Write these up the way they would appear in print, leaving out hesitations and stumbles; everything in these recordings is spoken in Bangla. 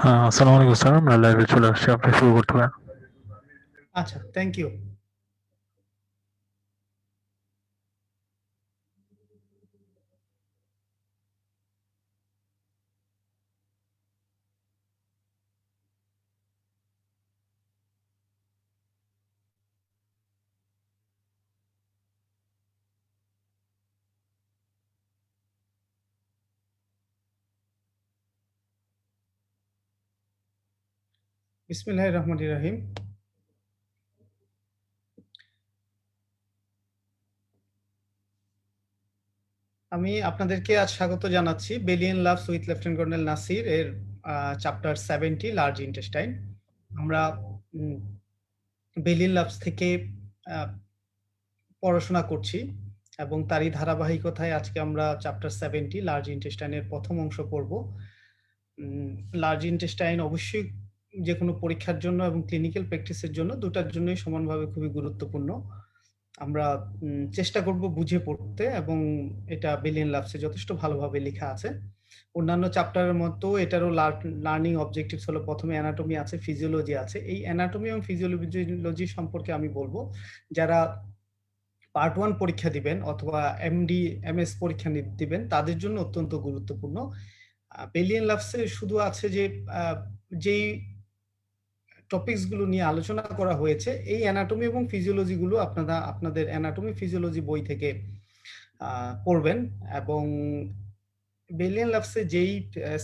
হ্যাঁ, আসসালামু আলাইকুম স্যার। আমরা লাইভে চলে আসছি। আপনি শুরু করতে পারেন। আচ্ছা, থ্যাংক ইউ। বিসমিল্লাহির রহমানির রহিম। আমি আপনাদেরকে আজ স্বাগত জানাচ্ছি Bailey and Love's with lieutenant colonel Nasir এর চ্যাপ্টার 70 লার্জ ইন্টেস্টাইন। আমরা বেলিয়ান লাভস থেকে পড়াশোনা করছি এবং তারই ধারাবাহিকতায় আজকে আমরা চ্যাপ্টার 70 লার্জ ইন্টেস্টাইনের প্রথম অংশ পড়ব। লার্জ ইন্টেস্টাইন অবশ্যই যে কোনো পরীক্ষার জন্য এবং ক্লিনিক্যাল প্র্যাকটিসের জন্য দুটার জন্যই সমানভাবে খুবই গুরুত্বপূর্ণ। আমরা চেষ্টা করব বুঝে পড়তে এবং এটা বেলিয়ান লাভসে যথেষ্ট ভালোভাবে লেখা আছে। অন্যান্য চ্যাপ্টারের মতো এটারও লার্নিং অবজেক্টিভস হলো প্রথমে অ্যানাটমি আছে, ফিজিওলজি আছে। এই অ্যানাটমি এবং ফিজিওলজি সম্পর্কে আমি বলবো যারা পার্ট 1 পরীক্ষা দিবেন অথবা এমডি এমএস পরীক্ষা দিবেন তাদের জন্য অত্যন্ত গুরুত্বপূর্ণ। বেলিয়ান লাভসে শুধু আছে যে যেই টপিকস গুলো নিয়ে আলোচনা করা হয়েছে এই অ্যানাটমি এবং ফিজিওলজি গুলো আপনাদের অ্যানাটমি ফিজিওলজি বই থেকে পড়বেন এবং বেলিয়ান লাভসে যেই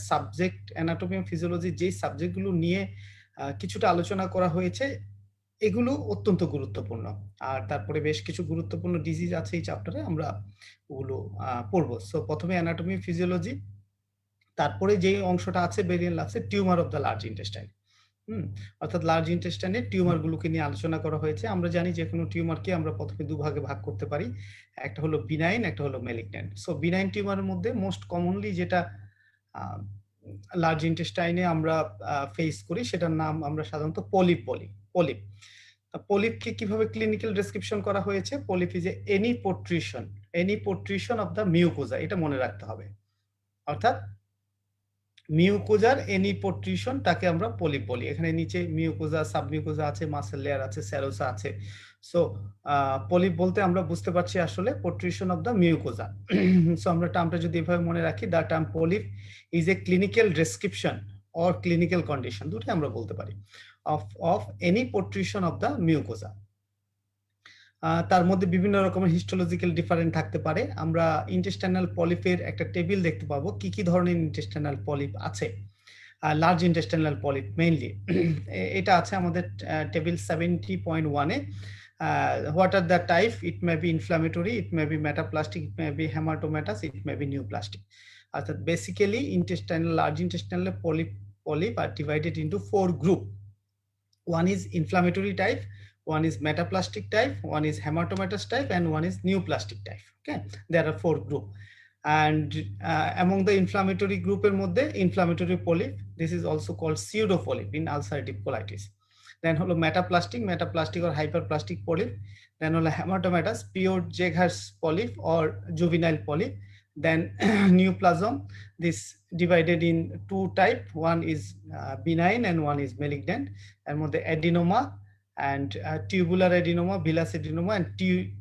সাবজেক্ট অ্যানাটমি এবং ফিজিওলজি যেই সাবজেক্টগুলো নিয়ে কিছুটা আলোচনা করা হয়েছে এগুলো অত্যন্ত গুরুত্বপূর্ণ। আর তারপরে বেশ কিছু গুরুত্বপূর্ণ ডিজিজ আছে এই চ্যাপ্টারে, আমরা ওগুলো পড়বো। সো প্রথমে অ্যানাটমি ফিজিওলজি, তারপরে যে অংশটা আছে বেরিয়ান লাভসে tumour of the large intestine. অর্থাৎ লার্জ ইন্টেস্টাইনের টিউমার গুলোকে নিয়ে আলোচনা করা হয়েছে। আমরা জানি যে কোনো টিউমারকে আমরা প্রথমে দুভাগে ভাগ করতে পারি, একটা হলো বিনাইন, একটা হলো ম্যালিগন্যান্ট। সো বিনাইন টিউমারের মধ্যে মোস্ট কমনলি যেটা লার্জ ইন্টেস্টাইনে আমরা ফেস করি সেটার নাম আমরা সাধারণত পলিপ বলি। পলিপ পলিপকে কিভাবে ক্লিনিক্যাল ডেসক্রিপশন করা হয়েছে? Polyp is any protrusion of the mucosa, এটা মনে রাখতে হবে। অর্থাৎ মিউকোজার এনি পোট্রিশন তাকে আমরা পলিপ বলি। এখানে নিচে মিউকোজা, সাবমিউকোজা আছে, মাসেল লেয়ার আছে, সেরোসা আছে। সো পলিপ বলতে আমরা বুঝতে পারছি আসলে পোট্রিশন অফ দ্য মিউকোজা। সো আমরা টার্মটা যদি এভাবে মনে রাখি, the term polyp is a clinical description or clinical condition, দুটোই আমরা বলতে পারি, of any protrusion of the mucosa. তার মধ্যে বিভিন্ন রকমের হিস্টোলজিক্যাল ডিফারেন্ট থাকতে পারে। আমরা ইন্টেস্টাইনাল পলিপের একটা টেবিল দেখতে পাবো কি কি ধরনের ইন্টেস্টাইনাল পলিপ আছে। লার্জ ইন্টেস্টাইনাল পলিপ মেইনলি এটা আছে আমাদের টেবিল 70.1 এ। What are the type? It may be inflammatory, it may be metaplastic, it may be hamartomatous, it may be neoplastic. অর্থাৎ basically intestinal large intestinal polyp are divided into 4 group. One is inflammatory type, one is metaplastic type, one is hematomatous type, and one is neoplastic type. Okay, there are 4 group. And among the inflammatory group er moddhe inflammatory polyp, this is also called pseudo polyp in ulcerative colitis. Then holo metaplastic or hyperplastic polyp. Then holo hematomatous, pure Jeghers polyp or juvenile polyp. Then neoplasm, this divided in 2 type, one is benign and one is malignant. এর মধ্যে adenoma and tubular adenoma, villus adenoma, and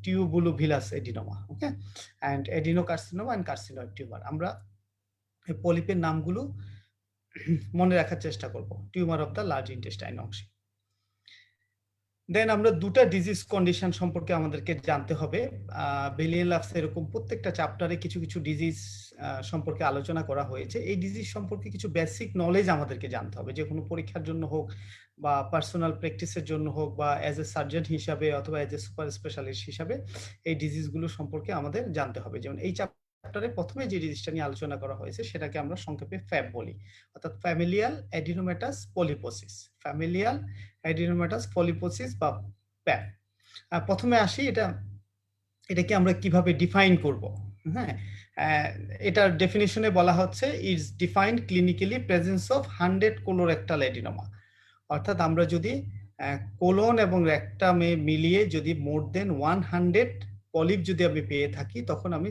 tubulovillus adenoma. Okay, and adenocarcinoma and carcinoid tumor. আমরা এই পলিপের নামগুলো মনে রাখার চেষ্টা করব tumour of the large intestine অংশে। দেন আমরা দুটা ডিজিজ কন্ডিশন সম্পর্কে আমাদেরকে জানতে হবে। বেলিয়ান লাভস এরকম প্রত্যেকটা চ্যাপ্টারে কিছু কিছু ডিজিজ সম্পর্কে আলোচনা করা হয়েছে। এই ডিজিজ সম্পর্কে কিছু বেসিক নলেজ আমাদেরকে জানতে হবে, যে কোনো পরীক্ষার জন্য হোক বা পার্সোনাল প্র্যাকটিসের জন্য হোক বা অ্যাজ এ সার্জন হিসাবে অথবা অ্যাজ এ সুপার স্পেশালিস্ট হিসাবে এই ডিজিজগুলো সম্পর্কে আমাদের জানতে হবে। যেমন এই চ্যাপ্টারে প্রথমে যে ডিজিজটা নিয়ে আলোচনা করা হয়েছে সেটাকে আমরা সংক্ষেপে ফ্যাব বলি, অর্থাৎ ফ্যামিলিয়াল অ্যাডিনোমাটাস পলিপোসিস। ফ্যামিলিয়াল অ্যাডিনোমাটাস পলিপোসিস বা প্যাপ। প্রথমে আসি এটাকে আমরা কিভাবে ডিফাইন করব। হ্যাঁ, এটার ডেফিনিশনে বলা হচ্ছে is defined clinically presence of 100 colorectal adenoma. অর্থাৎ আমরা যদি কোলন এবং রেক্টামে মিলিয়ে যদি মোর দেন 100 পলিপ যদি আমি পেয়ে থাকি তখন আমি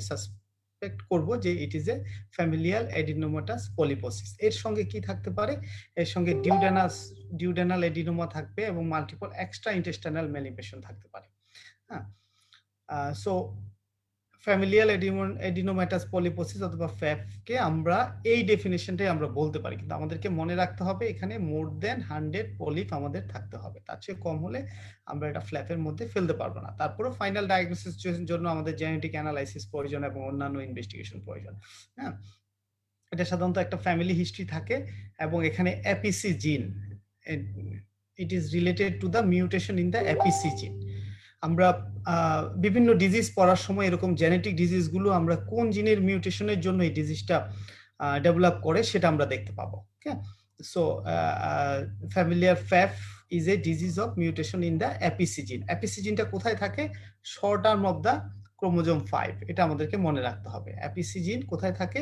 সাসপেক্ট করব যে it is a familial adenomatous polyposis. এর সঙ্গে কি থাকতে পারে? এর সঙ্গে ডিউডেনাল এডিনোমা থাকবে এবং মাল্টিপল এক্সট্রা ইন্টেস্টাইনাল ম্যানিফেস্টেশন থাকতে পারে। হ্যাঁ, সো ফ্যামিলিয়াল এডিনোমাটাস পলিপোসিস অথবা ফ্যাপ কে আমরা এই ডেফিনেশনটাই আমরা বলতে পারি, কিন্তু আমাদেরকে মনে রাখতে হবে এখানে মোর দেন 100 পলিপ আমাদের থাকতে হবে, তার চেয়ে কম হলে আমরা এটা ফ্ল্যাপের মধ্যে ফেলতে পারবো না। তারপরে ফাইনাল ডায়াগনোসিস জন্য আমাদের জেনেটিক অ্যানালাইসিস প্রয়োজন এবং অন্যান্য ইনভেস্টিগেশন প্রয়োজন। হ্যাঁ, এটা সাধারণত একটা ফ্যামিলি হিস্ট্রি থাকে এবং এখানে এপিসি জিন, it is related to the mutation in the APC জিন। আমরা বিভিন্ন ডিজিজ পড়ার সময় এরকম জেনেটিক ডিজিজগুলো আমরা কোন জিনের মিউটেশনের জন্য এই ডিজিজটা ডেভেলপ করে সেটা আমরা দেখতে পাবো। Okay, so familial FAP is a disease of mutation in the APC gene. APC জিনটা কোথায় থাকে? Short arm of the chromosome 5, এটা আমাদেরকে মনে রাখতে হবে। এপিসি জিন কোথায় থাকে?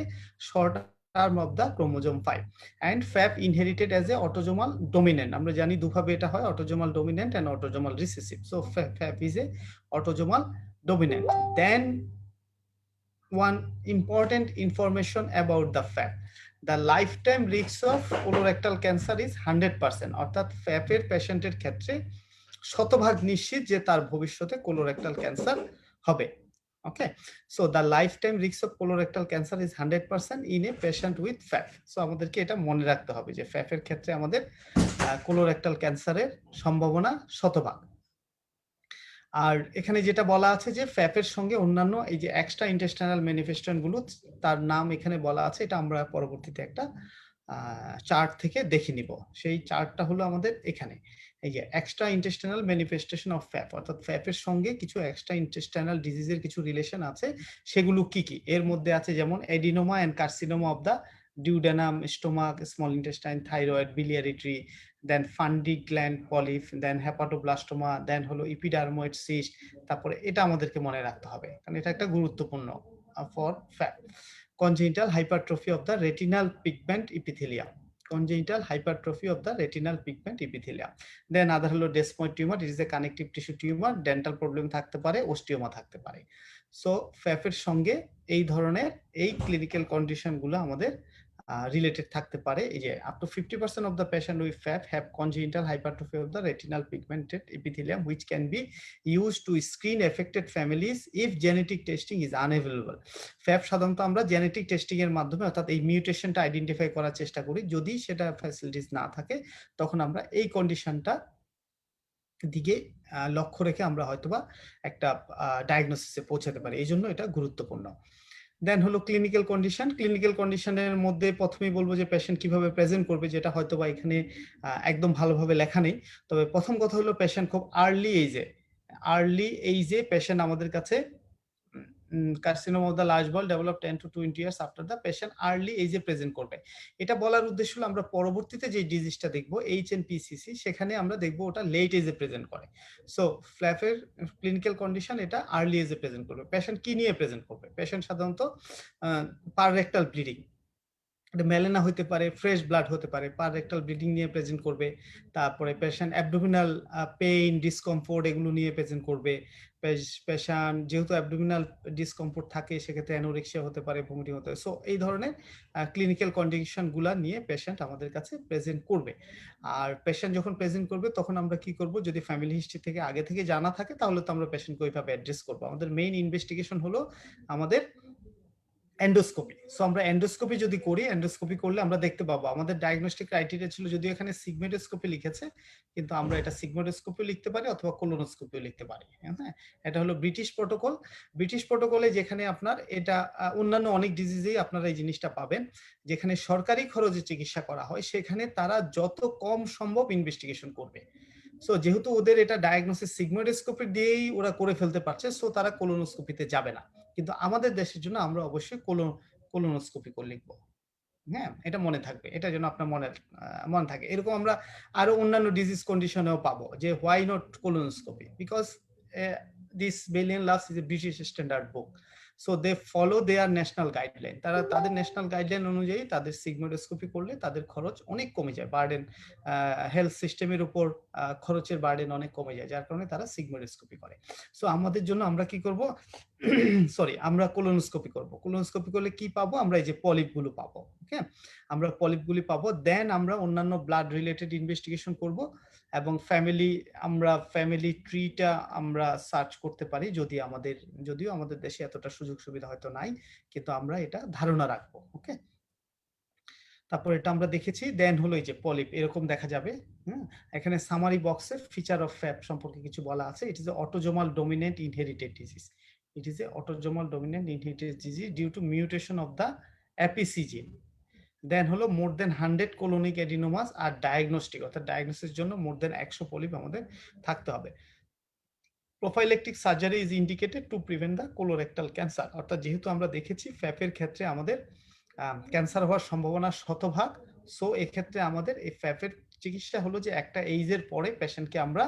Short arm of the chromosome 5 and FAP inherited as a autosomal dominant. আমরা জানি দুভাবে এটা হয়, autosomal dominant and autosomal recessive. So FAP is a autosomal dominant. Then one important information about the FAP, the lifetime risk of colorectal cancer is 100%, অর্থাৎ FAP এর পেশেন্টের ক্ষেত্রে শতভাগ নিশ্চিত যে তার ভবিষ্যতে কোলোরেক্টাল ক্যান্সার হবে। Okay, so the lifetime risk of colorectal cancer is 100% in a patient with FAP. So আমাদেরকে এটা মনে রাখতে হবে যে FAP এর ক্ষেত্রে আমাদের কোলোরেক্টাল ক্যান্সারের সম্ভাবনা শতভাগ। আর এখানে যেটা বলা আছে যে FAP এর সঙ্গে অন্যান্য এই যে এক্সট্রা ইন্টেস্টাইনাল ম্যানিফেস্টেশন গুলো, তার নাম এখানে বলা আছে, এটা আমরা পরবর্তীতে একটা চার্ট থেকে দেখে নিব। সেই চার্টটা হলো আমাদের এখানে এই যে extra intestinal manifestation of FAP, অর্থাৎ FAP এর সঙ্গে কিছু এক্সট্রা ইন্টেস্টাইনাল ডিজিজের কিছু রিলেশন আছে, সেগুলো কি কি? এর মধ্যে আছে যেমন adenoma and carcinoma of the duodenum, stomach, small intestine, thyroid, biliary tree, then fundic gland polyp, then hepatoblastoma, then হলো ইপিডার্ময়েড সিস্ট। তারপরে এটা আমাদেরকে মনে রাখতে হবে কারণ এটা একটা গুরুত্বপূর্ণ for FAP। congenital hypertrophy of the retinal pigment epithelium, congenital hypertrophy of the retinal pigment epithelium. Then other হলো desmoid tumor, it is a connective tissue tumor, dental problem থাকতে পারে, osteoma থাকতে পারে। সো FAP এর সঙ্গে এই ধরনের এই ক্লিনিক্যাল কন্ডিশন গুলো আমাদের রিলেটেড থাকতে পারে। এই যে up to 50% of the patient with FAP have congenital hypertrophy of the retinal pigmented epithelium which can be used to screen affected families if genetic testing is unavailable. FAP সাধারণত আমরা জেনেটিক টেস্টিং এর মাধ্যমে অর্থাৎ এই মিউটেশনটা আইডেন্টিফাই করার চেষ্টা করি। যদি সেটা ফ্যাসিলিটিস না থাকে তখন আমরা এই কন্ডিশনটা দিকে লক্ষ্য রেখে আমরা হয়তোবা একটা ডায়াগনোসিসে পৌঁছাতে পারি। এই জন্য এটা গুরুত্বপূর্ণ। দেন হলো ক্লিনিক্যাল কন্ডিশন। ক্লিনিক্যাল কন্ডিশনের মধ্যে প্রথমেই বলবো যে পেশেন্ট কিভাবে প্রেজেন্ট করবে, যেটা হয়তোবা এখানে একদম ভালোভাবে লেখা নেই। তবে প্রথম কথা হলো পেশেন্ট খুব আর্লি এইজে পেশেন্ট আমাদের কাছে carcinoma of the large bowel develop 10 to 20 years after the patient early age present করবে। এটা বলার উদ্দেশ্য হলো আমরা পরবর্তীতে যে ডিজিজটা দেখব HNPCC, সেখানে আমরা দেখব ওটা লেট এজে প্রেজেন্ট করে। সো ফ্ল্যাপের ক্লিনিক্যাল কন্ডিশন এটা আর্লি এজে প্রেজেন্ট করবে। পেশেন্ট কি নিয়ে প্রেজেন্ট করবে? পেশেন্ট সাধারণত পার রেক্টাল ব্লিডিং, এটা মেলেনা হতে পারে, ফ্রেশ ব্লাড হতে পারে, পার রেক্টাল ব্লিডিং নিয়ে প্রেজেন্ট করবে। তারপরে পেশেন্ট অ্যাবডোমিনাল পেইন, ডিসকমফোর্ট এগুলো নিয়ে প্রেজেন্ট করবে। পেশেন্ট যেহেতু অ্যাবডোমিনাল ডিসকমফোর্ট থাকে সেক্ষেত্রে অ্যানোরেক্সিয়া হতে পারে, ভমিটিং হতে পারে। সো এই ধরনের ক্লিনিক্যাল কন্ডিশনগুলো নিয়ে পেশেন্ট আমাদের কাছে প্রেজেন্ট করবে। আর পেশেন্ট যখন প্রেজেন্ট করবে তখন আমরা কি করব? যদি ফ্যামিলি হিস্ট্রি থেকে আগে থেকে জানা থাকে তাহলে তো আমরা পেশেন্টকে ওইভাবে অ্যাড্রেস করবো। আমাদের মেইন ইনভেস্টিগেশন হলো আমাদের এন্ডোস্কোপি। সো আমরা এন্ডোস্কোপি যদি করি, এন্ডোস্কোপি করলে আমরা দেখতে পাবো আমাদের ডায়াগনস্টিক ক্রাইটেরিয়া ছিল, যদিও এখানে সিগমেডোস্কোপি লিখেছে, কিন্তু আমরা এটা সিগমেডোস্কোপি লিখতে পারি অথবা কোলোনোস্কোপি লিখতে পারি। হ্যাঁ, এটা হলো ব্রিটিশ প্রোটোকল। ব্রিটিশ প্রোটোকলে যেখানে আপনার এটা অন্যান্য অনেক ডিজিজেই আপনারা এই জিনিসটা পাবেন, যেখানে সরকারি খরচে চিকিৎসা করা হয় সেখানে তারা যত কম সম্ভব ইনভেস্টিগেশন করবে। সো যেহেতু ওদের এটা ডায়াগনোসিস সিগমোইডোস্কোপি দিয়েই ওরা করে ফেলতে পারছে, সো তারা কোলোনোস্কোপিতে যাবে না। কিন্তু আমাদের দেশের জন্য আমরা অবশ্যই কোলোনোস্কোপি করে লিখবো। হ্যাঁ, এটা মনে থাকবে, এটা যেন আপনার মনে থাকে। এরকম আমরা আরো অন্যান্য ডিজিজ কন্ডিশনেও পাবো যে why not colonoscopy, because this Bailey and Love's is a British standard book. So they follow their national guideline. তারা তাদের ন্যাশনাল গাইডলাইন অনুযায়ী তাদের সিগমোইডোস্কোপি করলে তাদের খরচ অনেক কমে যায়, বার্ডেন হেলথ সিস্টেমের উপর খরচের বার্ডেন অনেক কমে যায়, যার কারণে তারা সিগমোইডোস্কোপি করে। সো আমাদের জন্য আমরা কি করব? সরি, আমরা কোলোনোস্কোপি করব। কোলোনোস্কোপি করলে কি পাবো? আমরা এই যে পলিপগুলো পাবো। ওকে? আমরা পলিপগুলি পাবো। দেন আমরা অন্যান্য ব্লাড রিলেটেড ইনভেস্টিগেশন করব এবং ফ্যামিলি ট্রিটা আমরা সার্চ করতে পারি যদিও আমাদের দেশে এতটা সুযোগ সুবিধা হয়তো নাই, কিন্তু আমরা এটা ধারণা রাখবো। ওকে? তারপর এটা আমরা দেখেছি। দেন হলো এই যে পলিপ এরকম দেখা যাবে। এখানে সামারি বক্সে ফিচার অফ ফ্যাপ সম্পর্কে কিছু বলা আছে। It is a autosomal dominant inherited disease. It is a autosomal dominant inherited disease due to mutation of the APC gene. Then হলো মোর দেন 100 কোলোনিক অ্যাডিনোমাস আর ডায়াগনস্টিক, অর্থাৎ ডায়াগনোসিস জন্য মোর দেন 100 পলিপ আমাদের থাকতে হবে। Prophylactic surgery is indicated to prevent the colorectal cancer, অর্থাৎ যেহেতু আমরা দেখেছি ফ্যাপের ক্ষেত্রে আমাদের ক্যান্সার হওয়ার সম্ভাবনা শতভাগ। সো এক্ষেত্রে আমাদের এই ফ্যাপের চিকিৎসা হলো যে একটা এইজের পরে পেশেন্টকে আমরা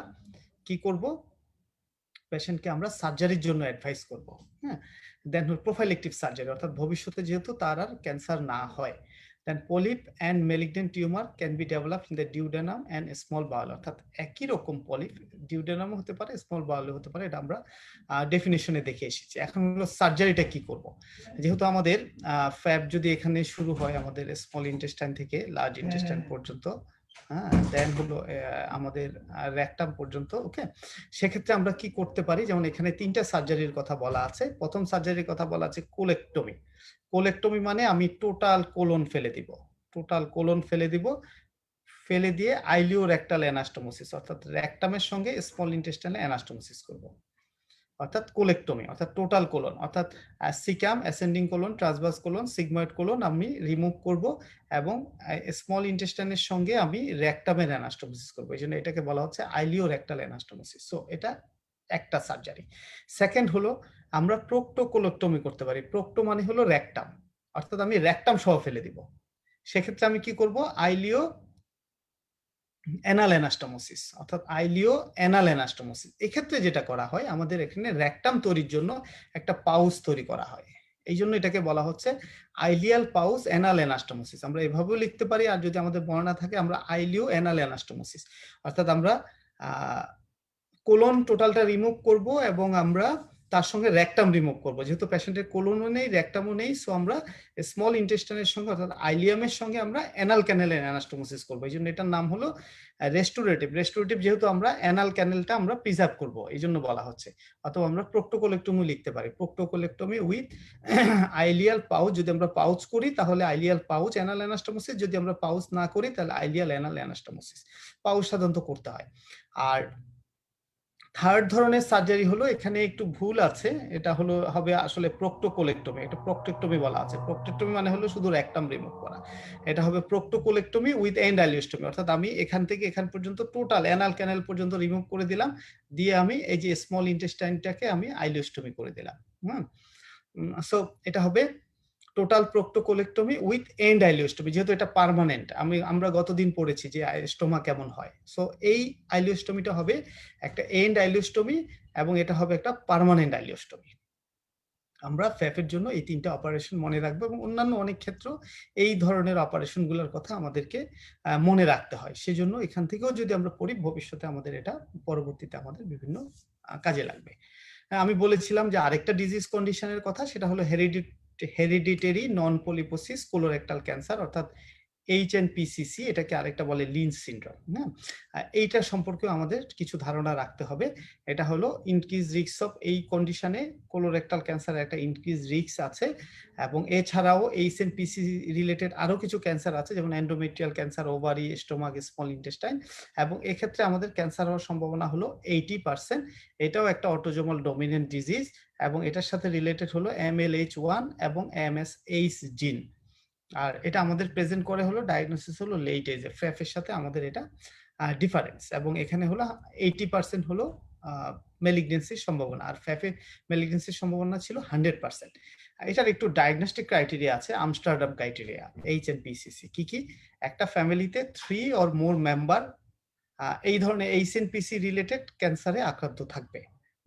কি করব? পেশেন্টকে আমরা সার্জারির জন্য অ্যাডভাইস করব। হ্যাঁ, দেন প্রোফাইলেকটিভ সার্জারি, অর্থাৎ ভবিষ্যতে যেহেতু তার আর ক্যান্সার না হয়। Then polyp and malignant tumour can be develop in the duodenum and small bowel, অর্থাৎ একই রকম পলিপ ডিউডেনামও হতে পারে, স্মল বাউলও হতে পারে। এটা আমরা ডেফিনেশনে দেখে এসেছি। এখন হলো সার্জারিটা কি করব? যেহেতু আমাদের ফ্যাপ যদি এখানে শুরু হয় আমাদের স্মল ইন্টেস্টাইন থেকে লার্জ ইন্টেস্টাইন পর্যন্ত, হ্যাঁ, দেন হলো আমাদের রেকটাম পর্যন্ত। ওকে, সেক্ষেত্রে আমরা কি করতে পারি? যেমন এখানে 3টা সার্জারির কথা বলা আছে। প্রথম সার্জারির কথা বলা আছে কোলেক্টমি। কোলেক্টমি মানে আমি টোটাল কোলন ফেলে দিব। টোটাল কোলন ফেলে দিব, ফেলে দিয়ে আইলিও রেকটাল অ্যানাস্টোমোসিস, অর্থাৎ রেকটামের সঙ্গে স্মল ইন্টেস্টাইনে অ্যানাস্টোমোসিস করব, অর্থাৎ কোলেক্টমি, অর্থাৎ টোটাল কোলন, অর্থাৎ caecum, ascending colon, transverse colon, sigmoid colon আমি রিমুভ করব এবং স্মল ইন্টেস্টাইনের সঙ্গে আমি রেকটামের অ্যানাস্টোমোসিস করব। এই জন্য এটাকে বলা হচ্ছে আইলিও রেকটাল অ্যানাস্টোমোসিস। সো এটা একটা সার্জারি। সেকেন্ড হলো আমরা প্রোক্টোকোলেক্টমি করতে পারি। প্রোক্টো মানে হলো রেকটাম, অর্থাৎ আমি রেকটাম সহ ফেলে দিব। সেক্ষেত্রে আমি কি করব? আইলিও অ্যানাল অ্যানাস্টোমোসিস, অর্থাৎ আইলিও অ্যানাল অ্যানাস্টোমোসিস। এক্ষেত্রে যেটা করা হয়, আমাদের এখানে রেকটাম তৈরির জন্য একটা পাউচ তৈরি করা হয়। এই জন্য এটাকে বলা হচ্ছে আইলিয়াল পাউচ অ্যানাল অ্যানাস্টোমোসিস। আমরা এভাবেও লিখতে পারি, আর যদি আমাদের বর্ণনা থাকে আমরা আইলিও অ্যানাল অ্যানাস্টোমোসিস, অর্থাৎ আমরা কোলন টোটালটা রিমুভ করব এবং আমরা তার সঙ্গে রেকটাম রিমুভ করব। যেহেতু পেশেন্টের কোলনও নেই, রেকটামও নেই, সো আমরা স্মল ইন্টেস্টাইনের সঙ্গে অর্থাৎ আইলিয়ামের সঙ্গে আমরা অ্যানাল ক্যানেলের অ্যানাস্টোমোসিস করব। এই জন্য এটার নাম হলো রেস্টোরেটিভ। যেহেতু আমরা অ্যানাল ক্যানেলটা আমরা প্রিজার্ভ করব, এই জন্য বলা হচ্ছে। অথবা আমরা প্রোক্টোকোলেক্টমি লিখতে পারি, প্রোক্টোকোলেক্টমি উইথ আইলিয়াল পাউচ। যদি আমরা পাউচ করি তাহলে আইলিয়াল পাউচ অ্যানাল অ্যানাস্টোমোসিস, যদি আমরা পাউচ না করি তাহলে আইলিয়াল অ্যানাল অ্যানাস্টোমোসিস। পাউচ সাধারণত করতে হয়। আর থার্ড ধরনের সার্জারি হলো, এখানে একটু ভুল আছে, এটা হবে আসলে প্রোক্টোকোলেক্টমি। এটা প্রোক্টেক্টমি বলা আছে। প্রোক্টেক্টমি মানে হলো শুধু রেকটাম রিমুভ করা। এটা হবে প্রোক্টোকোলেক্টমি উইথ এন্ড আইলিওস্টমি, অর্থাৎ আমি এখান থেকে এখান পর্যন্ত টোটাল অ্যানাল ক্যানেল পর্যন্ত রিমুভ করে দিলাম, দিয়ে আমি এই যে স্মল ইন্টেস্টাইনটাকে আমি আইলিওস্টমি করে দিলাম। সো এটা হবে টোটাল প্রোক্টোকোলেক্টমি উইথ এন্ড আইলিওস্টমি। যেহেতু এটা পার্মানেন্ট, আমরা গতদিন পড়েছি যে স্টোমা কেমন হয়। সো এই আইলিওস্টমিটা হবে একটা এন্ড আইলিওস্টমি এবং এটা হবে একটা পার্মানেন্ট আইলিওস্টমি। আমরা ফ্যাপের জন্য এই 3টা অপারেশন মনে রাখবো এবং অন্যান্য অনেক ক্ষেত্র এই ধরনের অপারেশনগুলোর কথা আমাদেরকে মনে রাখতে হয়। সেজন্য এখান থেকেও যদি আমরা পড়ি, ভবিষ্যতে আমাদের এটা পরবর্তীতে আমাদের বিভিন্ন কাজে লাগবে। আমি বলেছিলাম যে আরেকটা ডিজিজ কন্ডিশনের কথা, সেটা হলো হেরিডিটারি নন পলিপোসিস কোলোরেক্টাল ক্যান্সার, অর্থাৎ HNPCC, এটাকে আরেকটা বলে লিঞ্চ সিনড্রোম। এইটা সম্পর্কেও আমাদের কিছু ধারণা রাখতে হবে। এটা হলো ইনক্রিজ রিস্ক অফ, এই কন্ডিশনে কোলোরেক্টাল ক্যান্সারের একটা ইনক্রিজ রিস্ক আছে। এবং এছাড়াও HNPCC রিলেটেড আরো কিছু ক্যান্সার আছে, যেমন endometrial cancer, ovary, stomach, small intestine. এবং এক্ষেত্রে আমাদের ক্যান্সার হওয়ার সম্ভাবনা হলো 80%। এটাও একটা অটোজোমাল ডমিনেন্ট ডিজিজ এবং এটার সাথে রিলেটেড হলো MLH1 এবং MSH জিন। আর এটা আমাদের প্রেজেন্ট করে হলো ডায়াগনোসিস হলো লেট এজে। ফ্যাফের সাথে আমাদের এটা ডিফারেন্স, এবং এখানে হলো 80% হলো মেলিগনেন্সির সম্ভাবনা, আর ফ্যাফে মেলিগনেন্সির সম্ভাবনা ছিল 100%। এটার একটু ডায়াগনস্টিক ক্রাইটেরিয়া আছে, আমস্টারডাম ক্রাইটেরিয়া। HNPCC কি? একটা ফ্যামিলিতে 3 or more মেম্বার এই ধরনের HNPC রিলেটেড ক্যান্সারে আক্রান্ত থাকবে।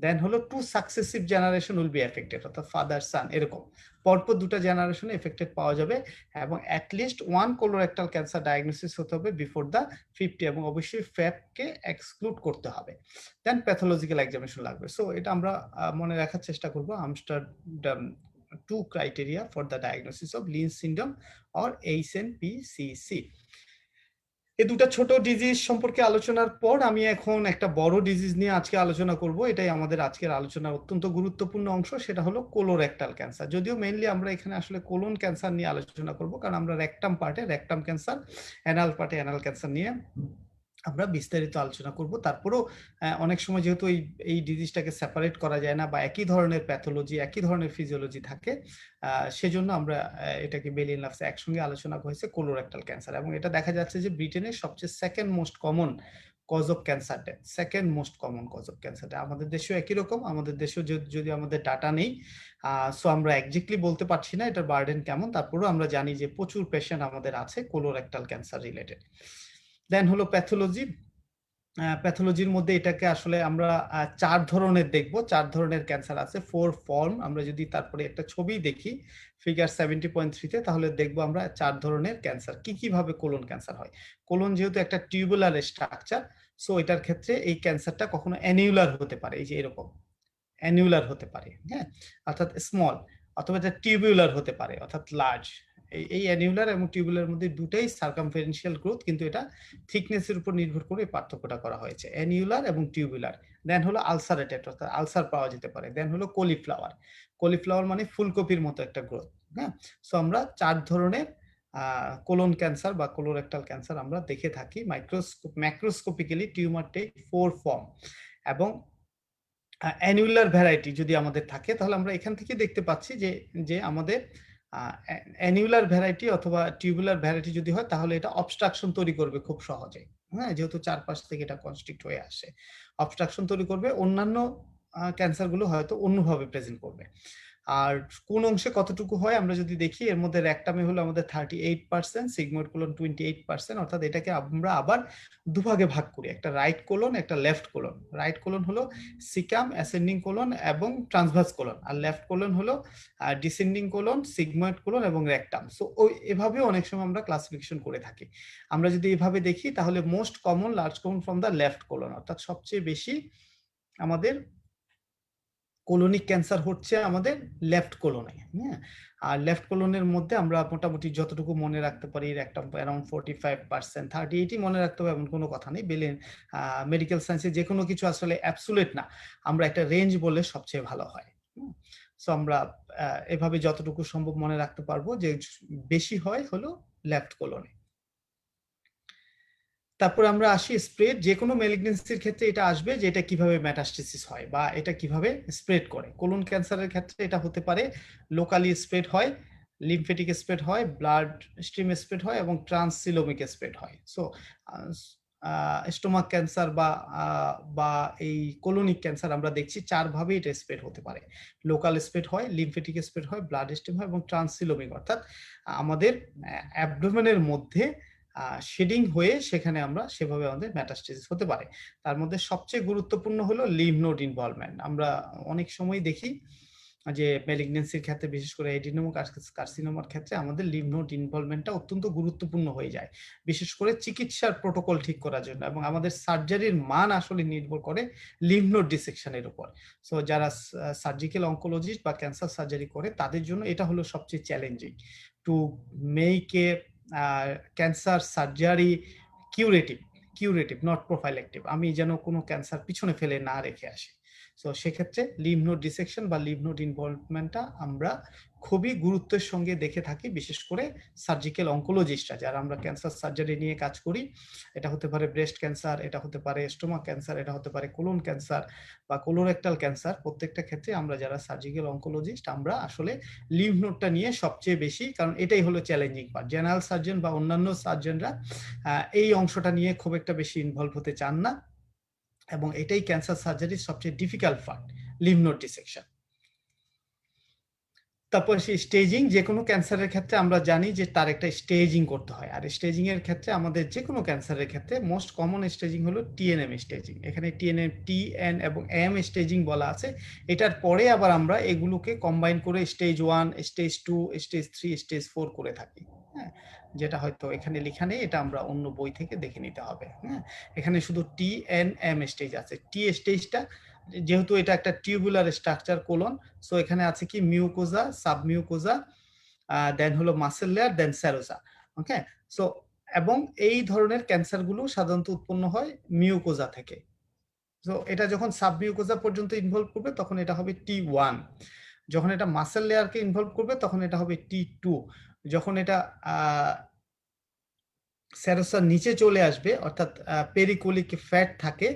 দেন হলো 2 successive generation will be affected, অর্থাৎ ফাদার সান এরকম পরপর 2টা জেনারেশনে এফেক্টেড পাওয়া যাবে, এবং অ্যাটলিস্ট 1 কোলোরেক্টাল ক্যান্সার ডায়াগনোসিস হতে হবে বিফোর দ্য 50, এবং অবশ্যই ফ্যাপকে এক্সক্লুড করতে হবে। দেন প্যাথোলজিক্যাল এক্সামিনেশন লাগবে। সো এটা আমরা মনে রাখার চেষ্টা করব, Amsterdam 2 criteria for the diagnosis of Lynch syndrome or HNPCC। এই দুটো ছোট ডিজিজ সম্পর্কে আলোচনার পর আমি এখন একটা বড় ডিজিজ নিয়ে আজকে আলোচনা করব। এটাই আমাদের আজকের আলোচনার অত্যন্ত গুরুত্বপূর্ণ অংশ, সেটা হলো কোলোরেক্টাল ক্যান্সার। যদিও মেইনলি আমরা এখানে আসলে কোলন ক্যান্সার নিয়ে আলোচনা করব, কারণ আমরা রেকটাম পার্টে রেকটাম ক্যান্সার, অ্যানাল পার্টে অ্যানাল ক্যান্সার নিয়ে আমরা বিস্তারিত আলোচনা করব। তারপরেও অনেক সময় যেহেতু এই ডিজিজটাকে সেপারেট করা যায় না, বা একই ধরনের প্যাথোলজি একই ধরনের ফিজিওলজি থাকে, সেজন্য আমরা এটাকে বেলিন লাভসে একসঙ্গে আলোচনা হয়েছে কোলোরেক্টাল ক্যান্সার। এবং এটা দেখা যাচ্ছে যে ব্রিটেনের সবচেয়ে second most common cause of cancer death, second most common cause of cancer death. আমাদের দেশেও একই রকম, আমাদের দেশেও যদি আমাদের ডাটা নেই, সো আমরা একজ্যাক্টলি বলতে পারছি না এটার বার্ডেন কেমন, তারপরেও আমরা জানি যে প্রচুর পেশেন্ট আমাদের আছে কোলোরেক্টাল ক্যান্সার রিলেটেড। দেন হলো প্যাথোলজি। প্যাথোলজির মধ্যে এটাকে আসলে আমরা 4 ধরনের দেখব, 4 ধরনের ক্যান্সার আছে, 4 ফর্ম। আমরা যদি তারপরে একটা ছবি দেখি ফিগার 70.3 তে, তাহলে দেখব আমরা 4 ধরনের ক্যান্সার কি কিভাবে কোলন ক্যান্সার হয়। কোলন যেহেতু একটা টিউবুলার স্ট্রাকচার, সো এটার ক্ষেত্রে এই ক্যান্সারটা কখনো অ্যানিউলার হতে পারে, এই যে এরকম অ্যানিউলার হতে পারে, হ্যাঁ, অর্থাৎ স্মল, অথবা এটা টিউবুলার হতে পারে অর্থাৎ লার্জ। এই অ্যানিউলার এবং টিউবুলার মধ্যে দুটাই সার্কামফারেন্সিয়াল গ্রোথ, কিন্তু এটা থিকনেসের উপর নির্ভর করে পার্থক্যটা করা হয়েছে, অ্যানিউলার এবং টিউবুলার। দেন হলো আলসারেটেড, অর্থাৎ আলসার পাওয়া যেতে পারে। দেন হলো কলিফ্লাওয়ার। কলিফ্লাওয়ার মানে ফুলকপির মতো একটা গ্রোথ, হ্যাঁ। সো আমরা 4 ধরনের কোলন ক্যান্সার বা কোলোরেক্টাল ক্যান্সার আমরা দেখে থাকি। ম্যাক্রোস্কোপিক্যালি টিউমার টেক 4 ফর্ম, এবং অ্যানুলার ভ্যারাইটি যদি আমাদের থাকে, তাহলে আমরা এখান থেকে দেখতে পাচ্ছি যে আমাদের অ্যানুলার ভ্যারাইটি অথবা টিউবুলার ভ্যারাইটি যদি হয়, তাহলে এটা অবস্ট্রাকশন তৈরি করবে খুব সহজে, হ্যাঁ, যেহেতু চারপাশ থেকে এটা কনস্ট্রিক্ট হয়ে আসে, অবস্ট্রাকশন তৈরি করবে। অন্যান্য ক্যান্সারগুলো হয়তো অন্যভাবে প্রেজেন্ট করবে। আর কোন অংশে কতটুকু হয় আমরা যদি দেখি, এর মধ্যে রেকটামে হলো আমাদের 38%, সিগময়েড কোলন 28%, অর্থাৎ এটাকে আমরা আবার দুভাগে ভাগ করি, একটা রাইট কোলন একটা লেফট কোলন। রাইট কোলন হলো সিকাম, অ্যাসেন্ডিং কোলন এবং ট্রান্সভার্স কোলন, আর লেফট কোলন হলো ডিসেন্ডিং কোলন, সিগময়েড কোলন এবং রেকটাম। সো এভাবে অনেক সময় আমরা ক্লাসিফিকেশন করে থাকি। আমরা যদি এভাবে দেখি, তাহলে most common large common from the left colon, অর্থাৎ সবচেয়ে বেশি আমাদের কোলনিক ক্যান্সার হচ্ছে আমাদের লেফট কোলনে, হ্যাঁ। আর লেফট কোলনের মধ্যে আমরা মোটামুটি যতটুকু মনে রাখতে পারি, একটা অ্যারাউন্ড 45%, 38ই মনে রাখতে হবে এমন কোনো কথা নেই। মেডিকেল সায়েন্সে যে কোনো কিছু আসলে অ্যাবসুলেট না, আমরা একটা রেঞ্জ বলে সবচেয়ে ভালো হয়। সো আমরা এভাবে যতটুকু সম্ভব মনে রাখতে পারবো যে বেশি হয় হলো লেফট কোলনে। তারপর আমরা আসি স্প্রেড। যে কোনো ম্যালিগনেন্সির ক্ষেত্রে এটা আসবে যে এটা কিভাবে মেটাস্টেসিস হয় বা এটা কিভাবে স্প্রেড করে। কোলন ক্যান্সারের ক্ষেত্রে এটা হতে পারে লোকালি স্প্রেড হয়, লিমফেটিক স্প্রেড হয়, ব্লাড স্ট্রিম স্প্রেড হয় এবং ট্রান্সসিলোমিক স্প্রেড হয়। সো স্টোমাক ক্যান্সার বা এই কোলনিক ক্যান্সার আমরা দেখছি 4 ভাবে এটা স্প্রেড হতে পারে। লোকাল স্প্রেড হয়, লিমফেটিক স্প্রেড হয়, ব্লাড স্ট্রিম হয় এবং ট্রান্সসিলোমিক, অর্থাৎ আমাদের অ্যাবডোমেনের মধ্যে শেডিং হয়ে সেখানে আমরা সেভাবে আমাদের মেটাস্টেসিস হতে পারে। তার মধ্যে সবচেয়ে গুরুত্বপূর্ণ হলো লিম্ফ নোড ইনভলভমেন্ট। আমরা অনেক সময় দেখি যে ম্যালিগনেন্সির ক্ষেত্রে, বিশেষ করে এডিনোমা কার্সিনোমার ক্ষেত্রে আমাদের লিম্ফ নোড ইনভলভমেন্টটা অত্যন্ত গুরুত্বপূর্ণ হয়ে যায়, বিশেষ করে চিকিৎসার প্রোটোকল ঠিক করার জন্য। এবং আমাদের সার্জারির মান আসলে নির্ভর করে লিম্ফ নোড ডিসেকশনের উপর। সো যারা সার্জিক্যাল অনকোলজিস্ট বা ক্যান্সার সার্জারি করে, তাদের জন্য এটা হলো সবচেয়ে challenging to make a cancer surgery curative not prophylactic. আমি যেন কোনো ক্যান্সার পিছনে ফেলে না রেখে আসি। সো সেক্ষেত্রে লিম্ফ নোড ডিসেকশন বা লিম্ফ নোড ইনভলভমেন্টটা আমরা খুবই গুরুত্বের সঙ্গে দেখে থাকি, বিশেষ করে সার্জিক্যাল অনকোলজিস্টরা যারা আমরা ক্যান্সার সার্জারি নিয়ে কাজ করি। এটা হতে পারে ব্রেস্ট ক্যান্সার, এটা হতে পারে স্টোমাক ক্যান্সার, এটা হতে পারে কোলন ক্যান্সার বা কোলোরেক্টাল ক্যান্সার। প্রত্যেকটা ক্ষেত্রে আমরা যারা সার্জিক্যাল অনকোলজিস্ট, আমরা আসলে লিম্ফ নোডটা নিয়ে সবচেয়ে বেশি, কারণ এটাই হলো চ্যালেঞ্জিং পার্ট। জেনারেল সার্জন বা অন্যান্য সার্জনরা এই অংশটা নিয়ে খুব একটা বেশি ইনভলভ হতে চান না, এবং এটাই ক্যান্সার সার্জারির সবচেয়ে difficult part, lymph node dissection. তারপর সেই স্টেজিং, যে কোনো ক্যান্সারের ক্ষেত্রে আমরা জানি যে তার একটা স্টেজিং করতে হয়, আর স্টেজিং এর ক্ষেত্রে আমাদের যে কোনো ক্যান্সারের ক্ষেত্রে মোস্ট কমন স্টেজিং হলো টিএনএম স্টেজিং। এখানে টিএনএম, টিএন এবং এম স্টেজিং বলা আছে। এটার পরে আবার আমরা এগুলোকে কম্বাইন করে স্টেজ 1, স্টেজ 2, স্টেজ 3, স্টেজ 4 করে থাকি। হ্যাঁ, যেটা হয়তো এখানে লেখা নেই, এটা আমরা অন্য বই থেকে দেখে নিতে হবে। হ্যাঁ, এখানে শুধু টিএনএম স্টেজ আছে। টি স্টেজটা যেহেতু এটা একটা টিউবুলার স্ট্রাকচার কোলন, সো এখানে আছে কি মিউকোজা, সাবমিউকোজা, দেন হলো মাসেল লেয়ার, দেন সেরোসা। ওকে, সো এবং এই ধরনের ক্যান্সারগুলো সাধারণত উৎপন্ন হয় মিউকোজা থেকে। সো এটা যখন সাবমিউকোজা পর্যন্ত ইনভলভ করবে তখন এটা হবে T1, যখন এটা মাসেল লেয়ারকে ইনভলভ করবে তখন এটা হবে T2, যখন এটা সেরোসার নিচে চলে আসবে অর্থাৎ পেরিকোলিক ফ্যাট থাকে,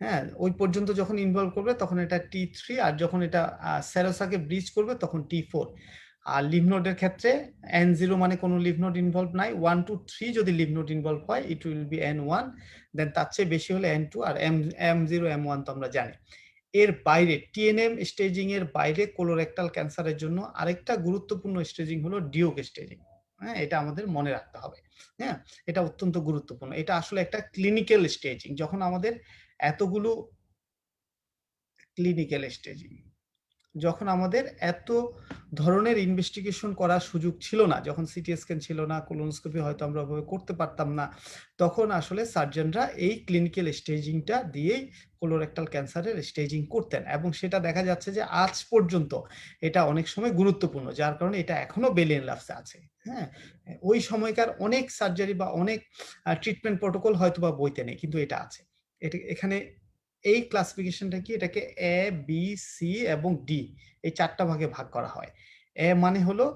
হ্যাঁ, ওই পর্যন্ত যখন ইনভলভ করবে তখন এটা T3, আর যখন এটা সেরোসাকে ব্রিজ করবে তখন T4। আর লিভ নোডের ক্ষেত্রে N0 মানে কোনো লিভ নোড ইনভলভ নাই, 1 to 3 যদি লিভ নোড ইনভলভ হয় ইট উইল বি N1, দেন তার চেয়ে বেশি হলে N2, আর M0 M1 তো আমরা জানি। এর বাইরে টিএনএম স্টেজিং এর বাইরে কোলোরেক্টাল ক্যান্সারের জন্য আরেকটা গুরুত্বপূর্ণ স্টেজিং হলো ডিউক স্টেজিং। হ্যাঁ, এটা আমাদের মনে রাখতে হবে। হ্যাঁ, এটা অত্যন্ত গুরুত্বপূর্ণ। এটা আসলে একটা ক্লিনিক্যাল স্টেজিং, যখন আমাদের এতগুলো ক্লিনিক্যাল স্টেজিং, যখন আমাদের এত ধরনের ইনভেস্টিগেশন করার সুযোগ ছিল না, যখন সিটি স্ক্যান ছিল না, কোলোনোস্কোপি হয়তো আমরা ওভাবে করতে পারতাম না, তখন আসলে সার্জনরা এই ক্লিনিক্যাল স্টেজিংটা দিয়েই কোলোরেক্টাল ক্যান্সারের স্টেজিং করতেন, এবং সেটা দেখা যাচ্ছে যে আজ পর্যন্ত এটা অনেক সময় গুরুত্বপূর্ণ, যার কারণে এটা এখনো বেলিয়ান লাভসে আছে। হ্যাঁ, ওই সময়কার অনেক সার্জারি বা অনেক ট্রিটমেন্ট প্রোটোকল হয়তো বা বইতে নেই, কিন্তু এটা আছে। এটা এখানে এই ক্লাসিফিকেশনটা কি, এটাকে এ, বি, সি এবং ডি, এই 4টা ভাগে ভাগ করা হয়। এ মানে হলো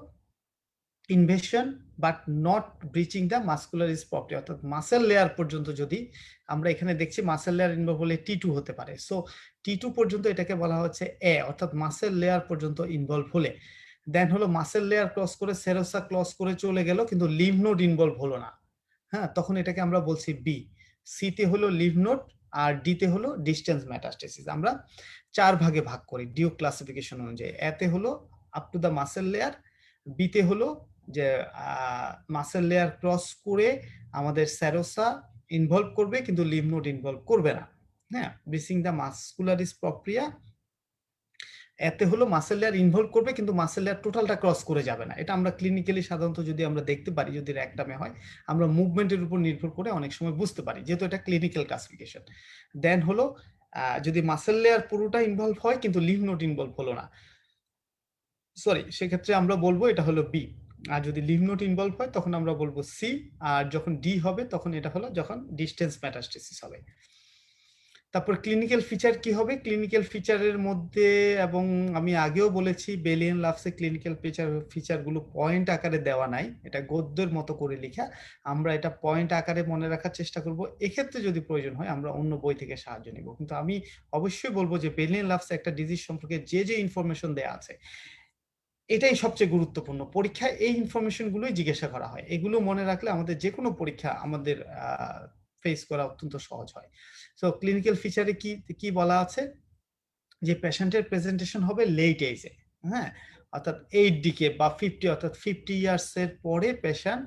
invasion but not breaching the muscularis propria, অর্থাৎ মাসেল লেয়ার পর্যন্ত যদি আমরা এখানে দেখছি মাসেল লেয়ার ইনভলভ হলে T2 হতে পারে, সো T2 পর্যন্ত এটাকে বলা হচ্ছে এ, অর্থাৎ মাসেল লেয়ার পর্যন্ত ইনভলভ হলে। দেন হলো মাসেল লেয়ার ক্রস করে সেরোসা ক্রস করে চলে গেল কিন্তু লিভ নোড ইনভলভ হলো না, হ্যাঁ, তখন এটাকে আমরা বলছি বি। সিতে হলো লিভ নোড, আর ডিতে হলো ডিস্টেন্স মেটাস্টেসিস। আমরা 4 ভাগে ভাগ করি ডিউ ক্লাসিফিকেশন অনুযায়ী। এতে হলো up to the muscle layer, বিতে হলো যে মাসেল লেয়ার ক্রস করে আমাদের সেরোসা ইনভলভ করবে কিন্তু লিভ নোড ইনভলভ করবে না। হ্যাঁ, ব্রিচিং দ্য মাসকুলারিস প্রক্রিয়া, এতে হলো মাসেল লেয়ার ইনভলভ করবে কিন্তু মাসেল লেয়ার টোটালটা ক্রস করে যাবে না। এটা আমরা ক্লিনিক্যালি সাধারণত যদি আমরা দেখতে পারি, যদি র্যাকটামে হয়, আমরা মুভমেন্টের উপর নির্ভর করে অনেক সময় বুঝতে পারি, যেহেতু এটা ক্লিনিক্যাল ক্লাসিফিকেশন। দেন হলো যদি মাসেল লেয়ার পুরোটা ইনভলভ হয় কিন্তু লিভ নোড ইনভলভ হলো না, সরি, সেক্ষেত্রে আমরা বলবো এটা হলো বি। আর যদি লিভ নোড ইনভলভ হয় তখন আমরা বলবো সি। আর যখন ডি হবে তখন এটা হলো যখন ডিস্টেন্স মেটাস্টেসিস হবে। তারপর ক্লিনিক্যাল ফিচার কি হবে? ক্লিনিক্যাল ফিচারের মধ্যে, এবং আমি আগেও বলেছি বেলিয়ান লাভসে ক্লিনিক্যাল ফিচারগুলো পয়েন্ট আকারে দেওয়া নাই, এটা গদ্যের মতো করে লেখা। আমরা এটা পয়েন্ট আকারে মনে রাখার চেষ্টা করব, এক্ষেত্রে যদি প্রয়োজন হয় আমরা অন্য বই থেকে সাহায্য নিব। কিন্তু আমি অবশ্যই বলবো যে বেলিয়ান লাভসে একটা ডিজিজ সম্পর্কে যে যে ইনফরমেশন দেওয়া আছে এটাই সবচেয়ে গুরুত্বপূর্ণ। পরীক্ষায় এই ইনফরমেশন গুলোই জিজ্ঞাসা করা হয়, এগুলো মনে রাখলে আমাদের যে কোনো পরীক্ষা আমাদের ফেস করা অত্যন্ত সহজ হয়। সো ক্লিনিক্যাল ফিচারে কি কি বলা আছে, যে পেশেন্টের প্রেজেন্টেশন হবে লেট এজে, হ্যাঁ, অর্থাৎ 8 ডিকে বা 50, অর্থাৎ 50 ইয়ার্স এর পরে পেশেন্ট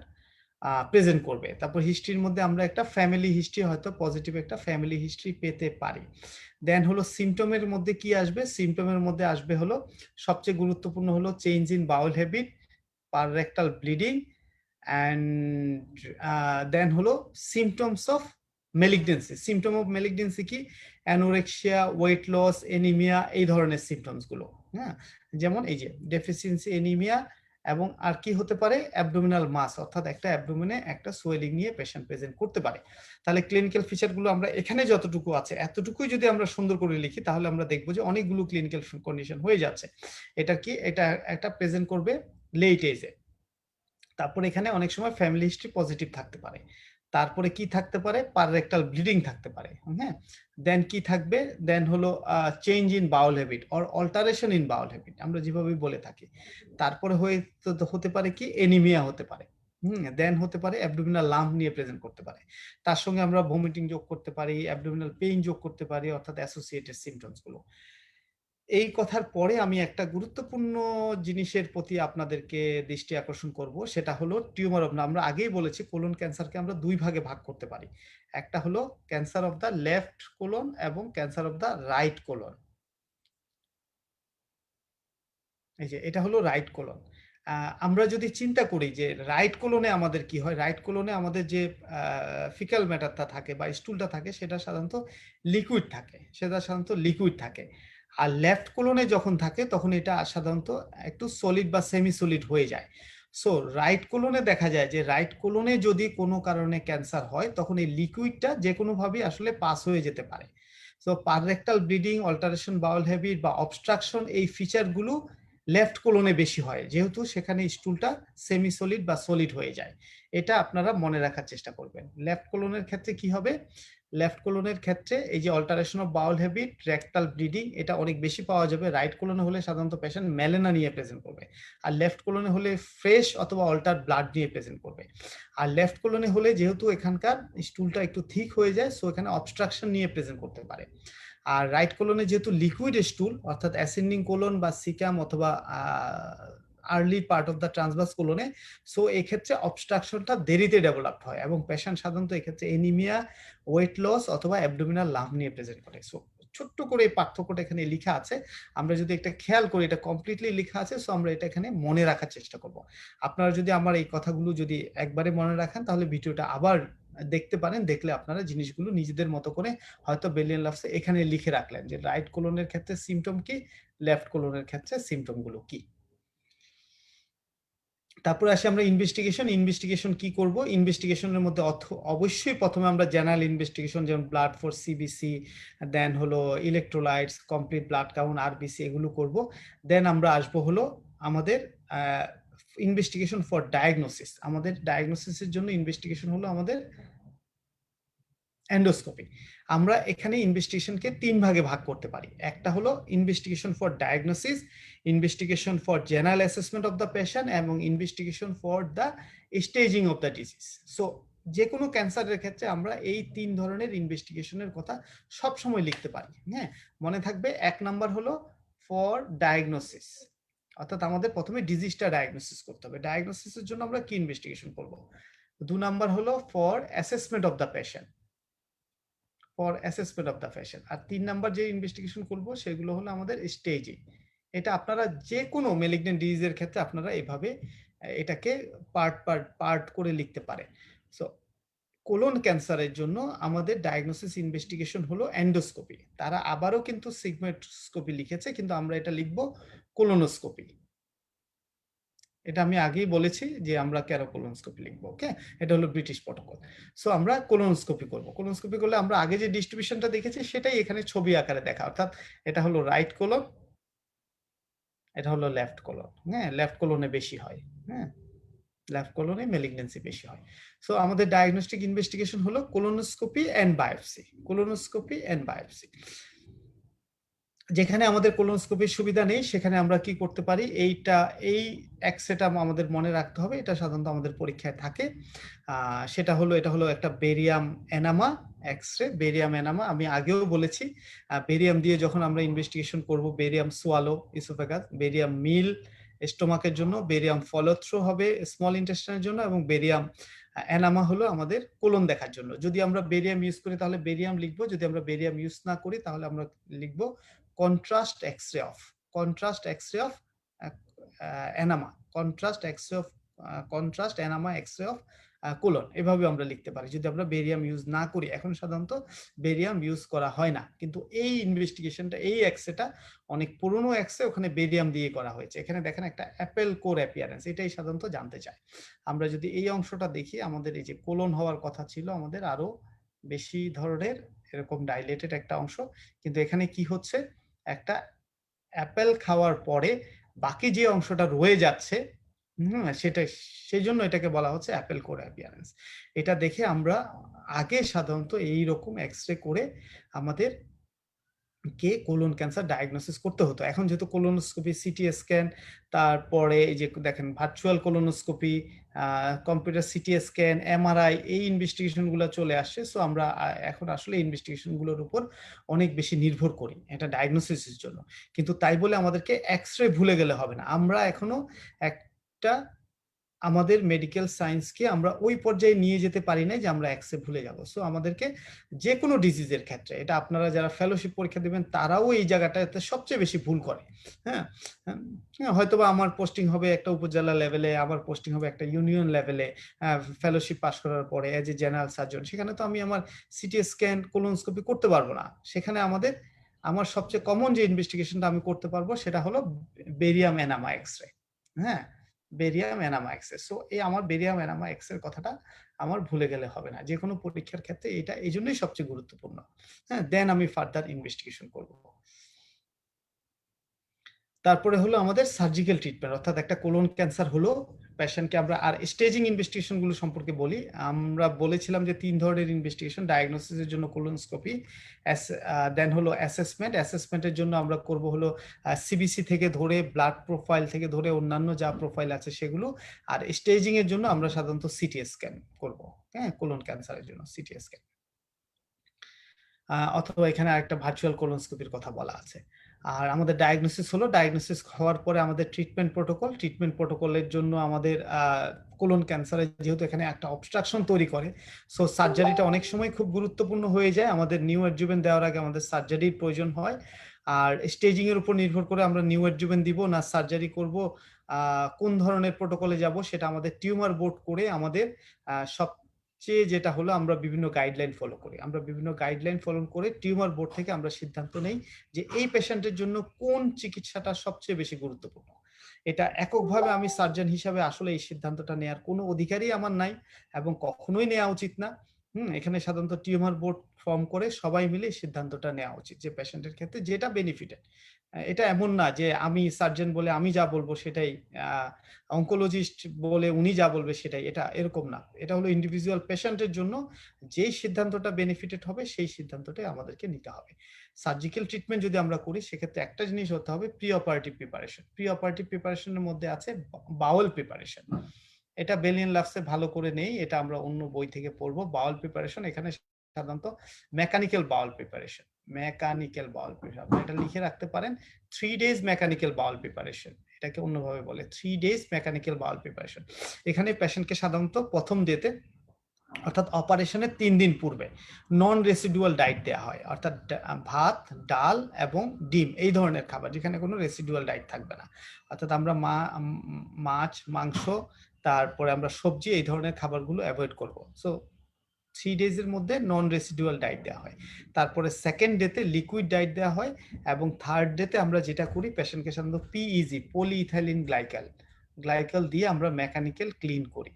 প্রেজেন্ট করবে। তারপর হিস্ট্রির মধ্যে আমরা একটা ফ্যামিলি হিস্ট্রি, হয়তো পজিটিভ একটা ফ্যামিলি হিস্ট্রি পেতে পারি। দেন হলো সিমটমের মধ্যে কি আসবে? সিমটমের মধ্যে আসবে হলো সবচেয়ে গুরুত্বপূর্ণ হলো change in bowel habit, per rectal bleeding, and then হলো symptoms of malignancy. Symptom of malignancy কি? অ্যানোরেক্সিয়া, ওয়েট লস, এনিমিয়া, এই ধরনের সিমটমস গুলো। হ্যাঁ, যেমন এই যে ডেফিসিয়েন্সি, এনিমিয়া, এবং আর কি হতে পারে? অ্যাবডোমিনাল মাস, অর্থাৎ একটা অ্যাবডোমিনে একটা সোয়েলিং নিয়ে পেশেন্ট প্রেজেন্ট করতে পারে। তাহলে ক্লিনিক্যাল ফিচারগুলো আমরা এখানে যতটুকু আছে এতটুকুই যদি আমরা সুন্দর করে লিখি তাহলে আমরা দেখবো যে অনেকগুলো ক্লিনিক্যাল কন্ডিশন হয়ে যাচ্ছে। এটা কি? এটা একটা প্রেজেন্ট করবে লেট এজে। তারপরে এখানে অনেক সময় ফ্যামিলি হিস্ট্রি পজিটিভ থাকতে পারে। তারপরে কি থাকতে পারে? পাররেক্টাল ব্লিডিং থাকতে পারে। হ্যাঁ, দেন কি থাকবে? দেন হলো change in bowel habit or alteration in bowel habit, আমরা যেভাবে বলে থাকি। তারপরে হতে পারে কি? এনিমিয়া হতে পারে। দেন হতে পারে অ্যাবডোমিনাল লাম্প নিয়ে প্রেজেন্ট করতে পারে। তার সঙ্গে আমরা ভমিটিং যোগ করতে পারি, অ্যাবডোমিনাল পেইন যোগ করতে পারি, অর্থাৎ অ্যাসোসিয়েটেড সিমটমস গুলো। এই কথার পরে আমি একটা গুরুত্বপূর্ণ জিনিসের প্রতি আপনাদেরকে দৃষ্টি আকর্ষণ করব। সেটা হলো টিউমার অফ, আমরা আগেই বলেছি কোলন ক্যান্সারকে আমরা ২ ভাগে ভাগ করতে পারি। একটা হলো cancer of the left colon এবং cancer of the right colon. এই যে এটা হলো রাইট কোলন। আমরা যদি চিন্তা করি যে রাইট কোলনে আমাদের কি হয়? রাইট কোলনে আমাদের যে ফিক্যাল ম্যাটারটা থাকে বা স্টুলটা থাকে সেটা সাধারণত লিকুইড থাকে। আর লেফট কোলনে যখন থাকে তখন এটা সাধারণত একটু সলিড বা সেমি সলিড হয়ে যায়। সো রাইট কোলনে দেখা যায় যে রাইট কোলনে যদি কোনো কারণে ক্যান্সার হয় তখন এই লিকুইডটা যেকোনোভাবেই আসলে পাস হয়ে যেতে পারে। সো পাররেক্টাল ব্লিডিং, অল্টারেশন বাউল হ্যাবিট বা অবস্ট্রাকশন এই ফিচারগুলো লেফট কোলনে বেশি হয়, যেহেতু সেখানে স্টুলটা সেমি সলিড বা সলিড হয়ে যায়। এটা আপনারা মনে রাখার চেষ্টা করবেন। লেফট কোলনের ক্ষেত্রে কি হবে? লেফট কোলনের ক্ষেত্রে এই যে alteration of Baul habit, rectal bleeding এটা অনেক বেশি পাওয়া যাবে। রাইট কোলনে হলে সাধারণত পেশেন্ট মেলেনা নিয়ে প্রেজেন্ট করবে, আর লেফট কোলনে হলে ফ্রেশ অথবা অল্টার ব্লাড নিয়ে প্রেজেন্ট করবে। আর লেফট কোলনে হলে যেহেতু এখানকার স্টুলটা একটু থিক হয়ে যায়, সো এখানে অবস্ট্রাকশন নিয়ে প্রেজেন্ট করতে পারে। আর রাইট কোলনে যেহেতু লিকুইড স্টুল, অর্থাৎ অ্যাসেন্ডিং কোলন বা সিকাম অথবা early part of the transverse কোলনে, সো এই ক্ষেত্রে অবস্ট্রাকশনটা দেরিতে ডেভেলপড হয় এবং পেশেন্ট সাধারণত এক্ষেত্রে এনিমিয়া, ওয়েট লস অথবা অ্যাবডোমিনাল লাম্প নিয়ে প্রেজেন্ট করে। সো ছোট্ট করে এই পার্থক্যটা এখানে লেখা আছে, আমরা যদি একটা খেয়াল করি এটা কমপ্লিটলি লেখা আছে, সো আমরা এটা এখানে মনে রাখার চেষ্টা করব। আপনারা যদি আমার এই কথাগুলো যদি একবারে মনে রাখেন তাহলে ভিডিওটা আবার দেখতে পারেন, দেখলে আপনারা জিনিসগুলো নিজেদের মতো করে হয়তো বেলিয়ান লাভসে এখানে লিখে রাখলেন যে রাইট কোলনের ক্ষেত্রে সিমটম কি, লেফট কোলনের ক্ষেত্রে সিমটম গুলো কি। তারপরে আসি আমরা ইনভেস্টিগেশন কি করব? ইনভেস্টিগেশনের মধ্যে অবশ্যই প্রথমে আমরা জেনারেল ইনভেস্টিগেশন যেমন ব্লাড ফর সিবিসি, দেন হলো electrolytes, complete blood count, RBC এগুলো করব। দেন আমরা আসবো হলো আমাদের ইনভেস্টিগেশন ফর ডায়াগনোসিস। আমাদের ডায়াগনোসিসের জন্য ইনভেস্টিগেশন হলো আমাদের এন্ডোস্কোপি। আমরা এখানে ইনভেস্টিগেশনকে ৩ ভাগে ভাগ করতে পারি। একটা হলো investigation for diagnosis, investigation for general assessment of the patient এবং investigation for the staging of the disease. So যে কোনো ক্যান্সারের ক্ষেত্রে আমরা এই ৩ ধরনের ইনভেস্টিগেশনের কথা সবসময় লিখতে পারি। হ্যাঁ, মনে থাকবে ১ নাম্বার হলো ফর ডায়াগনোসিস, অর্থাৎ আমাদের প্রথমে ডিজিজটা ডায়াগনোসিস করতে হবে। ডায়াগনোসিসের জন্য আমরা কি ইনভেস্টিগেশন করব? ২ নাম্বার হলো for assessment of the patient, for assessment of the patient. আর ৩ নাম্বার যে ইনভেস্টিগেশন করব সেগুলো হলো আমাদের স্টেজিং। এটা আপনারা যে কোনো মেলিগন্যান্ট ডিজিজের ক্ষেত্রে আপনারা এভাবে এটাকে পার্ট করে লিখতে পারেন। সো কোলন ক্যান্সারের জন্য আমাদের ডায়াগনোসিস ইনভেস্টিগেশন হলো এন্ডোস্কোপি। তারা আবারও কিন্তু সিগমোইডস্কোপি লিখেছে, কিন্তু আমরা এটা লিখব কোলোনোস্কোপি। এটা আমি আগেই বলেছি যে আমরা কেন কোলোনোস্কোপি লিখবো। ওকে, এটা হলো ব্রিটিশ প্রটোকল। সো আমরা কোলোনোস্কোপি করব। কোলোনোস্কোপি করলে আমরা আগে যে ডিস্ট্রিবিউশনটা দেখেছি সেটাই এখানে ছবি আকারে দেখা, অর্থাৎ এটা হলো রাইট কোলন, এটা হলো লেফট কোলন। হ্যাঁ, লেফট কোলনে বেশি হয়। হ্যাঁ, লেফট কোলনে মেলিগন্যান্সি বেশি হয়। সো আমাদের ডায়াগনস্টিক ইনভেস্টিগেশন হলো colonoscopy and biopsy, colonoscopy and biopsy. যেখানে আমাদের কোলোনোস্কোপির সুবিধা নেই সেখানে আমরা কি করতে পারি? এই এক্সরেটা আমাদের মনে রাখতে হবে, এটা সাধারণত আমাদের পরীক্ষায় থাকে। সেটা হলো, এটা হলো একটা বেরিয়াম এনামা এক্সরে। বেরিয়াম এনামা আমি আগেও বলেছি, বেরিয়াম দিয়ে যখন আমরা ইনভেস্টিগেশন করব, বেরিয়াম সোয়ালো ইসোফেগাস, বেরিয়াম মিল স্টোমাকের জন্য, বেরিয়াম ফলো থ্রো হবে স্মল ইন্টেস্টাইনের জন্য, এবং বেরিয়াম এনামা হলো আমাদের কোলন দেখার জন্য। যদি আমরা বেরিয়াম ইউজ করি তাহলে বেরিয়াম লিখবো, যদি আমরা বেরিয়াম ইউজ না করি তাহলে আমরা লিখবো contrast X-ray of, contrast X-ray of enema, contrast X-ray of contrast enema X-ray of colon, এভাবে আমরা লিখতে পারি যদি আমরা বেরিয়াম ইউজ না করি। এখন সাধারণত বেরিয়াম ইউজ করা হয় না, কিন্তু এই ইনভেস্টিগেশনটা, এই এক্সরেটা অনেক পুরনো এক্সরে, ওখানে বেরিয়াম দিয়ে করা হয়েছে। এখানে দেখেন একটা অ্যাপেল কোর অ্যাপিয়ারেন্স, এটাই সাধারণত জানতে চায়। আমরা যদি এই অংশটা দেখি, আমাদের এই যে কোলন হওয়ার কথা ছিল আমাদের আরো বেশি ধরনের এরকম ডাইলেটেড একটা অংশ, কিন্তু এখানে কি হচ্ছে, একটা অ্যাপেল খাওয়ার পরে বাকি যে অংশটা রয়ে যাচ্ছে, সেটা, সেই জন্য এটাকে বলা হচ্ছে অ্যাপেল কোর অ্যাপিয়ারেন্স। এটা দেখে আমরা আগে সাধারণত এই রকম এক্সরে করে আমাদের কে কোলন ক্যান্সার ডায়াগনোসিস করতে হতো। এখন যেহেতু কোলোনোস্কোপি, সিটি স্ক্যান, তারপরে এই যে দেখেন virtual colonoscopy, computer CT scan, MRI, এই ইনভেস্টিগেশন গুলো চলে আসছে। সো আমরা এখন আসলে ইনভেস্টিগেশন গুলোর উপর অনেক বেশি নির্ভর করি এটা ডায়াগনোসিসের জন্য। কিন্তু তাই বলে আমাদেরকে এক্স-রে ভুলে গেলে হবে না। আমরা এখনো একটা আমাদের মেডিকেল সায়েন্সকে আমরা ওই পর্যায়ে নিয়ে যেতে পারি নাই যে আমরা এক্স-রে ভুলে যাব। সো আমাদেরকে যেকোনো ডিজিজের ক্ষেত্রে, এটা আপনারা যারা ফেলোশিপ পরীক্ষা দিবেন তারাও এই জায়গাটাতে সবচেয়ে বেশি ভুল করে। হ্যাঁ? হয়তোবা আমার পোস্টিং হবে একটা উপজেলা লেভেলে, আমার পোস্টিং হবে একটা ইউনিয়ন লেভেলে, ফেলোশিপ পাস করার পরে এজ এ জেনারেল সার্জন। সেখানে তো আমি আমার সিটি স্ক্যান, কোলোনোস্কোপি করতে পারবো না। সেখানে আমার সবচেয়ে কমন যে ইনভেস্টিগেশনটা আমি করতে পারবো সেটা হলো বেরিয়াম এনামা এক্স-রে। হ্যাঁ? Barium enema X-ray. সো এই আমার বেরিয়াম এনামা এক্স-রে কথাটা আমার ভুলে গেলে হবে না। যেকোনো পরীক্ষার ক্ষেত্রে এটা এইজন্যই সবচেয়ে গুরুত্বপূর্ণ। হ্যাঁ? দেন আমি ফার্দার ইনভেস্টিগেশন করব। তারপরে হলো আমাদের সার্জিক্যাল ট্রিটমেন্ট, অর্থাৎ একটা কোলন ক্যান্সার হলো পেশেন্টকে আমরা আর স্টেজিং ইনভেস্টিগেশন গুলো সম্পর্কে বলি। আমরা বলেছিলাম যে ৩ ধরনের ইনভেস্টিগেশন, ডায়াগনোসিসের জন্য কোলোনোস্কোপি, দেন হলো অ্যাসেসমেন্ট। অ্যাসেসমেন্টের জন্য আমরা করব হলো সিবিসি থেকে ধরে, ব্লাড প্রোফাইল থেকে ধরে অন্যান্য যা প্রোফাইল আছে সেগুলো। আর স্টেজিং এর জন্য আমরা সাধারণত সিটি স্ক্যান করব। হ্যাঁ, কোলন ক্যান্সারের জন্য সিটি স্ক্যান। অথবা এখানে আরেকটা ভার্চুয়াল কোলোনোস্কোপির কথা বলা আছে। আর আমাদের ডায়াগনোসিস হলো, ডায়াগনোসিস হওয়ার পরে আমাদের ট্রিটমেন্ট প্রোটোকলের জন্য আমাদের কোলন ক্যান্সারে যেহেতু এখানে একটা অবস্ট্রাকশন তৈরি করে, সো সার্জারিটা অনেক সময় খুব গুরুত্বপূর্ণ হয়ে যায়। আমাদের নিউ অ্যাডজুভেন্ট দেওয়ার আগে আমাদের সার্জারির প্রয়োজন হয়। আর স্টেজিং এর উপর নির্ভর করে আমরা নিউ অ্যাডজুভেন্ট দিব না সার্জারি করব, কোন ধরনের প্রোটোকলে যাব সেটা আমাদের টিউমার বোর্ড করে আমাদের সব যেটা হলো আমরা বিভিন্ন গাইডলাইন ফলো করি। আমরা বিভিন্ন গাইডলাইন ফলো করে টিউমার বোর্ড থেকে আমরা সিদ্ধান্ত নেই যে এই পেশেন্টের জন্য কোন চিকিৎসাটা সবচেয়ে বেশি গুরুত্বপূর্ণ। এটা এককভাবে আমি সার্জন হিসাবে আসলে এই সিদ্ধান্তটা নেওয়ার কোনো অধিকারই আমার নাই এবং কখনোই নেওয়া উচিত না। এখানে সাধারণত টিউমার বোর্ড ফর্ম করে সবাই মিলে সিদ্ধান্তটা নেওয়া উচিত যে পেশেন্টের ক্ষেত্রে যেটা বেনিফিটেড। এটা এমন না যে আমি সার্জন বলে আমি যা বলবো সেটাই, অনকোলজিস্ট বলে উনি যা বলবে সেটাই, এটা এরকম না। এটা হলো ইন্ডিভিজুয়াল পেশেন্টের জন্য যেই সিদ্ধান্তটা বেনিফিটেড হবে সেই সিদ্ধান্তটাই আমাদেরকে নিতে হবে। সার্জিক্যাল ট্রিটমেন্ট যদি আমরা করি সেক্ষেত্রে একটা জিনিস হতে হবে, pre operative preparation. Pre operative প্রিপারেশনের মধ্যে আছে বাউল প্রিপারেশন। এটা বেলিয়ান লাভসে ভালো করে নেই, এটা আমরা অন্য বই থেকে পড়বো। বাউল প্রিপারেশন এখানে সাধারণত মেকানিক্যাল বাউল প্রিপারেশন, মেকানিক্যাল বাউল প্রিপারেশন আপনি এটা লিখে রাখতে পারেন। 3 ডেজ মেকানিক্যাল বাউল প্রিপারেশন, এটাকে অন্যভাবে বলে 3 ডেজ মেকানিক্যাল বাউল প্রিপারেশন। এখানে পেশেন্টকে সাধারণত প্রথম ডেতে, অর্থাৎ অপারেশনের 3 দিন পূর্বে নন রেসিডুয়াল ডায়েট দেওয়া হয়, অর্থাৎ ভাত, ডাল এবং ডিম এই ধরনের খাবার, যেখানে কোনো রেসিডুয়াল ডায়েট থাকবে না। অর্থাৎ আমরা মাছ, মাংস, তারপরে আমরা সবজি, এই ধরনের খাবারগুলো অ্যাভয়েড করব। সো 3 ডেজ এর মধ্যে নন রেসিডুয়াল ডায়েট দেওয়া হয়। তারপরে সেকেন্ড ডেতে লিকুইড ডায়েট দেওয়া হয় এবং থার্ড ডেতে আমরা যেটা করি পেশেন্টকে সাধারণত পিইজি, পলিইথাইলিন গ্লাইকল দিয়ে আমরা মেকানিক্যাল ক্লিন করি।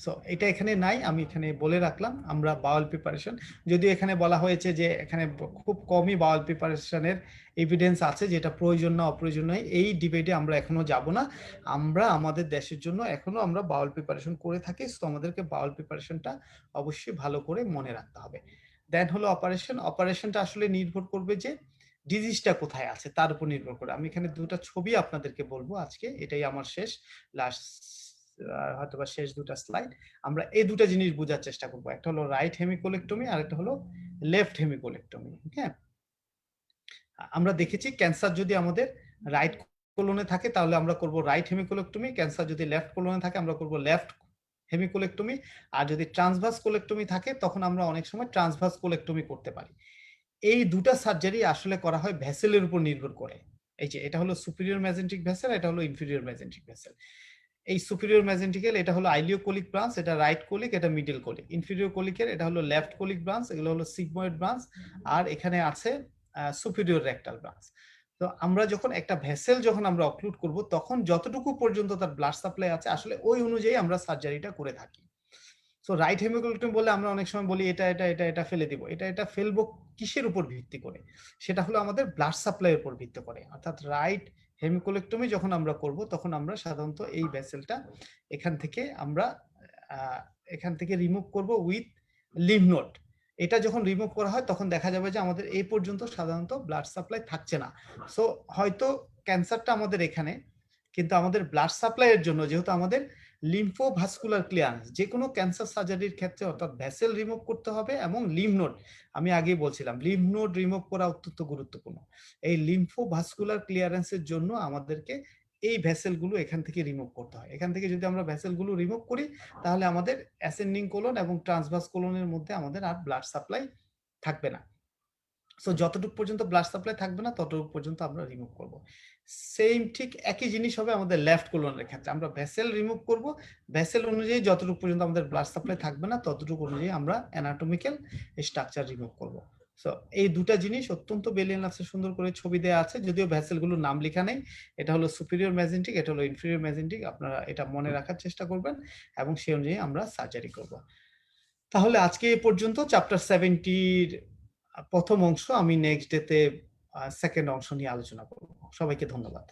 সো এটা এখানে নাই, আমি এখানে বলে রাখলাম। আমরা বাওয়েল প্রিপারেশন, যদিও এখানে বলা হয়েছে যে এখানে খুব কমই বাওয়েল প্রিপারেশনের এভিডেন্স আছে, যেটা প্রয়োজন না অপ্রয়োজন নয় এই ডিবেটে আমরা এখনো যাব না। আমরা আমাদের দেশের জন্য এখনো আমরা বাওয়েল প্রিপারেশন করে থাকি, সো আমাদেরকে বাওয়েল প্রিপারেশনটা অবশ্যই ভালো করে মনে রাখতে হবে। দেন হলো অপারেশনটা আসলে নির্ভর করবে যে ডিজিজটা কোথায় আছে তার উপর নির্ভর করে। আমি এখানে দুটো ছবি আপনাদেরকে বলবো আজকে, এটাই আমার লাস্ট হয়তোবা শেষ দুটা স্লাইড। আমরা এই দুটা জিনিস বোঝার চেষ্টা করব, একটা হলো রাইট হেমিকোলেক্টমি আর একটা হলো লেফট হেমিকোলেক্টমি। হ্যাঁ, আমরা দেখেছি ক্যান্সার যদি আমাদের রাইট কোলনে থাকে তাহলে আমরা করব রাইট হেমিকোলেক্টমি, ক্যান্সার যদি লেফট কোলনে থাকে আমরা করব লেফট হেমিকোলেক্টমি, আর যদি ট্রান্সভার্স কোলেক্টমি থাকে তখন আমরা অনেক সময় ট্রান্সভার্স কোলেক্টমি করতে পারি। এই দুটা সার্জারি আসলে করা হয় ভেসেলের উপর নির্ভর করে। এই যে এটা হলো সুপিরিয়র মেজেন্টিক ভেসেল, এটা হলো ইনফিরিয়র মেজেন্টিক ভেসেল। এই সুপিরিয়র মেজেন্টিকেল এটা হলো আইলিওকোলিক ব্রাঞ্চ, এটা রাইট কোলিক, এটা মিডল কোলিক। ইনফিরিয়র কোলিকের এটা হলো লেফট কোলিক ব্রাঞ্চ, এগুলো হলো সিগময়েড ব্রাঞ্চ, আর এখানে আছে সুপিরিয়র রেক্টাল ব্রাঞ্চ। তো আমরা যখন একটা ভেসেল যখন আমরা অক্লুড করব তখন যতটুকু পর্যন্ত তার ব্লাড সাপ্লাই আছে আসলে ওই অনুযায়ী আমরা সার্জারিটা করে থাকি। সো রাইট হেমিকোলেক্টমি বলে আমরা অনেক সময় বলি এটা এটা এটা এটা ফেলে দিব, এটা ফেলবো কিসের উপর ভিত্তি করে? সেটা হলো আমাদের ব্লাড সাপ্লাইয়ের উপর ভিত্তি করে। অর্থাৎ রাইট হেমিকোলেক্টমি যখন আমরা করব তখন আমরা সাধারণত এই ভেসেলটা এখান থেকে আমরা এখান থেকে রিমুভ করব উইথ লিম্ফ নোড। এটা যখন রিমুভ করা হয় তখন দেখা যাবে যে আমাদের এই পর্যন্ত সাধারণত ব্লাড সাপ্লাই থাকছে না। সো হয়তো ক্যান্সারটা আমাদের এখানে, কিন্তু আমাদের ব্লাড সাপ্লাইয়ের জন্য যেহেতু আমাদের লিম্ফোভাস্কুলার ক্লিয়ারেন্স, যে কোনো ক্যান্সার সার্জারির ক্ষেত্রে অর্থাৎ ভেসেল রিমুভ করতে হবে এবং লিম্ফ নোড, আমি আগেই বলছিলাম লিম্ফ নোড রিমুভ করা অত্যন্ত গুরুত্বপূর্ণ। এই লিম্ফোভাস্কুলার ক্লিয়ারেন্সের জন্য আমাদেরকে এই ভেসেলগুলো এখান থেকে রিমুভ করতে হয়। এখান থেকে যদি আমরা ভেসেলগুলো রিমুভ করি তাহলে আমাদের অ্যাসেন্ডিং কোলন এবং ট্রান্সভার্স কোলনের মধ্যে আমাদের আর ব্লাড সাপ্লাই থাকবে না। সো যতটুকু পর্যন্ত ব্লাড সাপ্লাই থাকবে না ততটুকু পর্যন্ত আমরা রিমুভ করব। সেম ঠিক একই জিনিস হবে আমাদের লেফট কোলনের ক্ষেত্রে। আমরা ভেসেল রিমুভ করব, ভেসেল অনুযায়ী যতটুকু পর্যন্ত আমাদের ব্লাড সাপ্লাই থাকবে না ততটুকু অনুযায়ী আমরা অ্যানাটমিক্যাল স্ট্রাকচার রিমুভ করব। সো এই দুটা জিনিস অত্যন্ত বেলিয়ান লাভসে সুন্দর করে ছবি দেওয়া আছে, যদিও ভেসেলগুলোর নাম লেখা নেই। এটা হলো সুপিরিয়র মেজেন্টিক, এটা হলো ইনফিরিয়র মেজেন্টিক। আপনারা এটা মনে রাখার চেষ্টা করবেন এবং সেই অনুযায়ী আমরা সার্জারি করব। তাহলে আজকে এই পর্যন্ত চ্যাপ্টার 70-র প্রথম অংশ। আমি নেক্সট ডেতে সেকেন্ড অংশ নিয়ে আলোচনা করব। সবাইকে ধন্যবাদ।